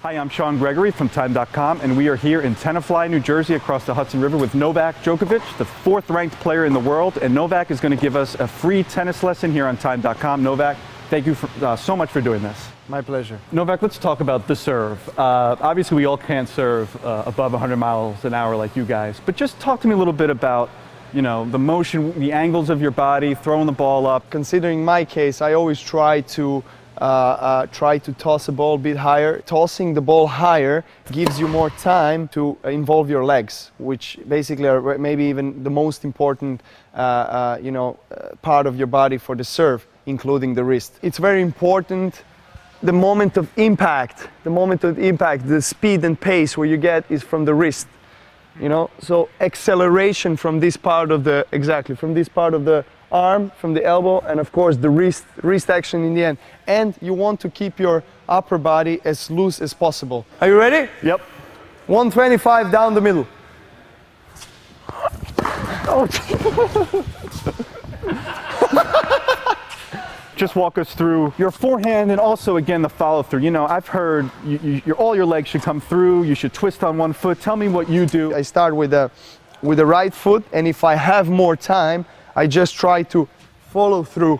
Hi, I'm Sean Gregory from Time.com, and we are here in Tenafly, New Jersey, across the Hudson River with Novak Djokovic, the 4th-ranked player in the world. And Novak is going to give us a free tennis lesson here on Time.com. Novak, thank you so much for doing this. My pleasure. Novak, let's talk about the serve. Obviously, we all can't serve above 100 miles an hour like you guys, but just talk to me a little bit about, you know, the motion, the angles of your body, throwing the ball up. Considering my case, I always try to toss a ball a bit higher. Tossing the ball higher gives you more time to involve your legs, which basically are maybe even the most important part of your body for the serve, including the wrist. It's very important. The moment of impact, the speed and pace where you get is from the wrist. You know, so acceleration from this part of the, from this part of the arm, from the elbow, and of course the wrist action in the end. And you want to keep your upper body as loose as possible. Are you ready? Yep. 125 down the middle. Oh. Just walk us through your forehand and also, again, the follow-through. You know, I've heard all your legs should come through, you should twist on one foot. Tell me what you do. I start with the right foot, and if I have more time, I just try to follow through,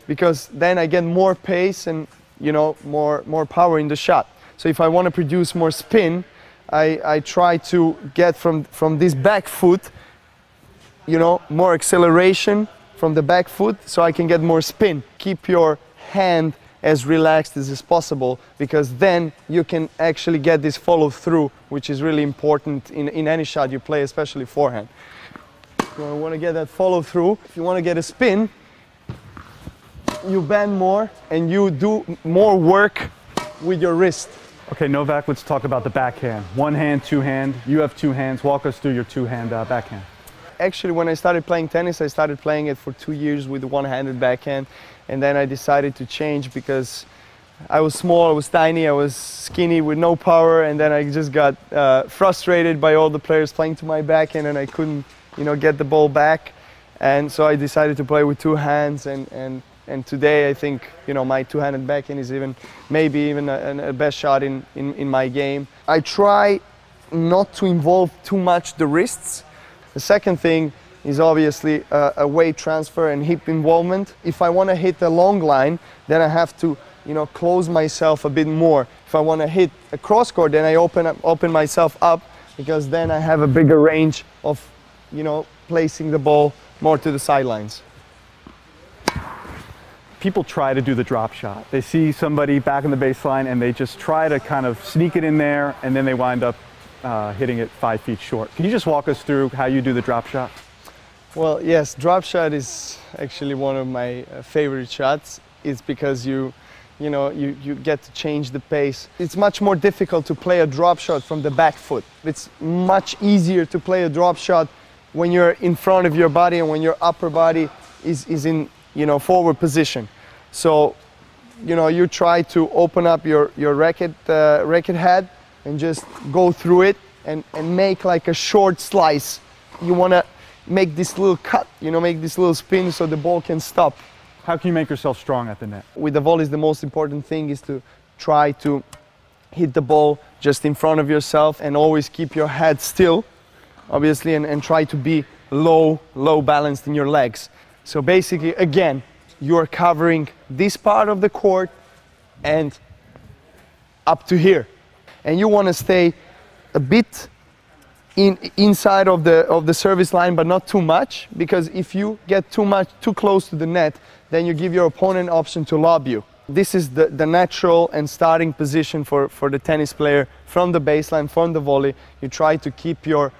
because then I get more pace and, you know, more power in the shot. So if I want to produce more spin, I try to get from this back foot, you know, more acceleration from the back foot, so I can get more spin. Keep your hand as relaxed as possible, because then you can actually get this follow through, which is really important in any shot you play, especially forehand. You want to get that follow through. If you want to get a spin, you bend more and you do more work with your wrist. Okay, Novak, let's talk about the backhand. One hand, two hand. You have two hands. Walk us through your two-hand backhand. Actually, when I started playing tennis, I started playing it for 2 years with the one-handed backhand, and then I decided to change because I was small, I was tiny, I was skinny with no power, and then I just got frustrated by all the players playing to my backhand, and I couldn't, you know, get the ball back. And so I decided to play with two hands, and today I think, you know, my two-handed backhand is maybe even a best shot in my game. I try not to involve too much the wrists. The second thing is obviously a weight transfer and hip involvement. If I want to hit a long line, then I have to, you know, close myself a bit more. If I want to hit a cross court, then I open myself up, because then I have a bigger range of, you know, placing the ball more to the sidelines. People try to do the drop shot. They see somebody back in the baseline and they just try to kind of sneak it in there, and then they wind up hitting it 5 feet short. Can you just walk us through how you do the drop shot? Well, yes, drop shot is actually one of my favorite shots. It's because you get to change the pace. It's much more difficult to play a drop shot from the back foot. It's much easier to play a drop shot when you're in front of your body and when your upper body is in, you know, forward position. So, you know, you try to open up your racket head and just go through it and make like a short slice. You want to make this little cut, you know, make this little spin so the ball can stop. How can you make yourself strong at the net? With the volleys, the most important thing is to try to hit the ball just in front of yourself and always keep your head still, obviously, and try to be low balanced in your legs. So basically, again, you're covering this part of the court and up to here. And you want to stay a bit inside of the service line, but not too much, because if you get too close to the net, then you give your opponent an option to lob you. This is the natural and starting position for the tennis player from the baseline, from the volley. You try to keep your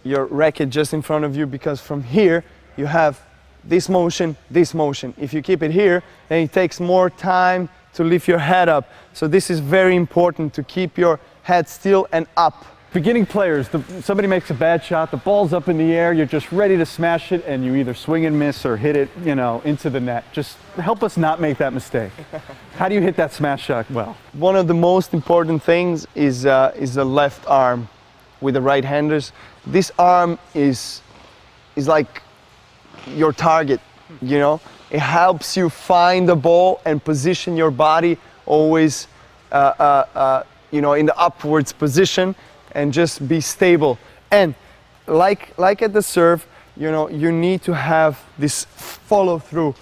racket just in front of you, because from here you have this motion, this motion. If you keep it here, then it takes more time to lift your head up. So this is very important, to keep your head still and up. Beginning players, somebody makes a bad shot, the ball's up in the air, you're just ready to smash it, and you either swing and miss or hit it, you know, into the net. Just help us not make that mistake. How do you hit that smash shot well? One of the most important things is the left arm with the right-handers. This arm is like your target, you know. It helps you find the ball and position your body always you know, in the upwards position and just be stable. And like at the serve, you know, you need to have this follow through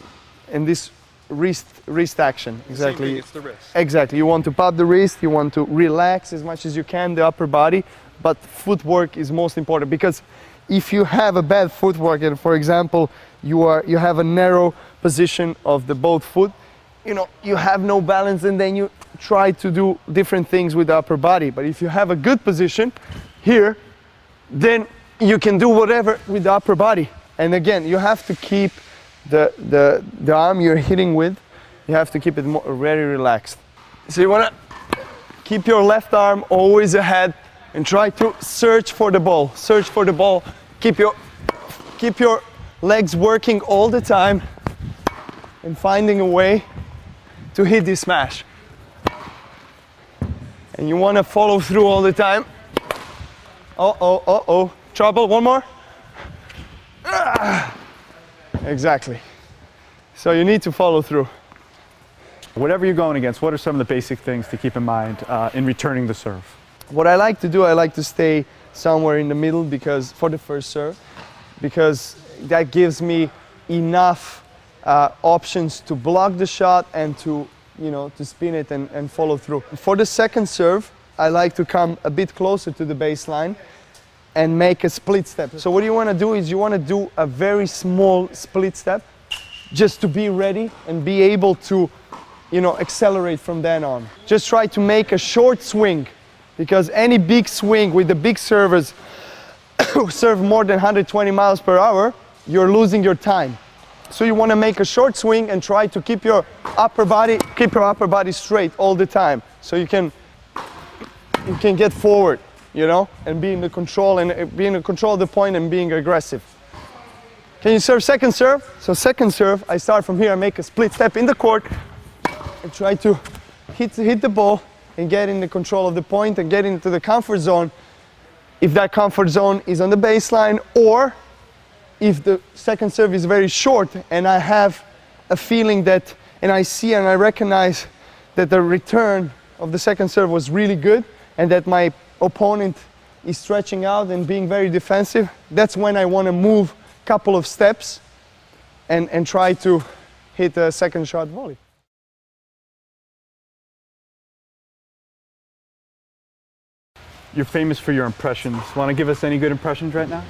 and this wrist action. Exactly. Same thing, it's the wrist. Exactly. You want to pop the wrist, you want to relax as much as you can the upper body, but footwork is most important, because if you have a bad footwork and, for example, you have a narrow position of the both foot, you know, you have no balance, and then you try to do different things with the upper body. But if you have a good position here, then you can do whatever with the upper body. And again, you have to keep the arm you're hitting with, you have to keep it very relaxed. So you want to keep your left arm always ahead and try to search for the ball. Search for the ball. Keep your legs working all the time and finding a way to hit this smash. And you want to follow through all the time. Uh-oh. Trouble. One more. Exactly. So you need to follow through. Whatever you're going against, what are some of the basic things to keep in mind in returning the serve? What I like to do, I like to stay somewhere in the middle, because for the first serve, because that gives me enough options to block the shot and to, you know, to spin it and follow through. For the second serve, I like to come a bit closer to the baseline and make a split step. So what you want to do is you want to do a very small split step, just to be ready and be able to, you know, accelerate from then on. Just try to make a short swing, because any big swing with the big servers who serve more than 120 miles per hour, you're losing your time. So you want to make a short swing and try to keep your upper body straight all the time, so you can get forward, you know, and be in the control of the point and being aggressive. Can you serve second serve? So second serve, I start from here, I make a split step in the court and try to hit the ball and get in the control of the point and get into the comfort zone, if that comfort zone is on the baseline, or if the second serve is very short and I have a feeling that, and I see and I recognize that the return of the second serve was really good and that my opponent is stretching out and being very defensive, that's when I want to move a couple of steps and try to hit a second shot volley. You're famous for your impressions. Want to give us any good impressions right now?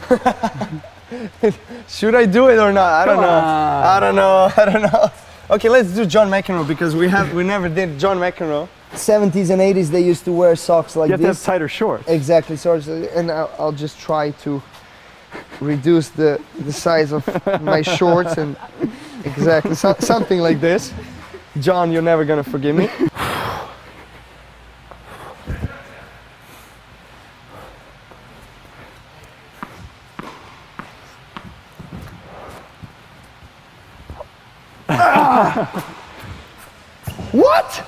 Should I do it or not? I don't know. Okay, let's do John McEnroe, because we never did John McEnroe. 70s and 80s, they used to wear socks like this. You have to have tighter shorts. Exactly, and I'll just try to reduce the size of my shorts, and exactly something like this. John, you're never gonna forgive me. What?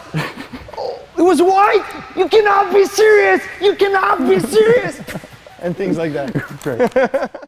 Oh, it was white? You cannot be serious! You cannot be serious! And things like that. Great.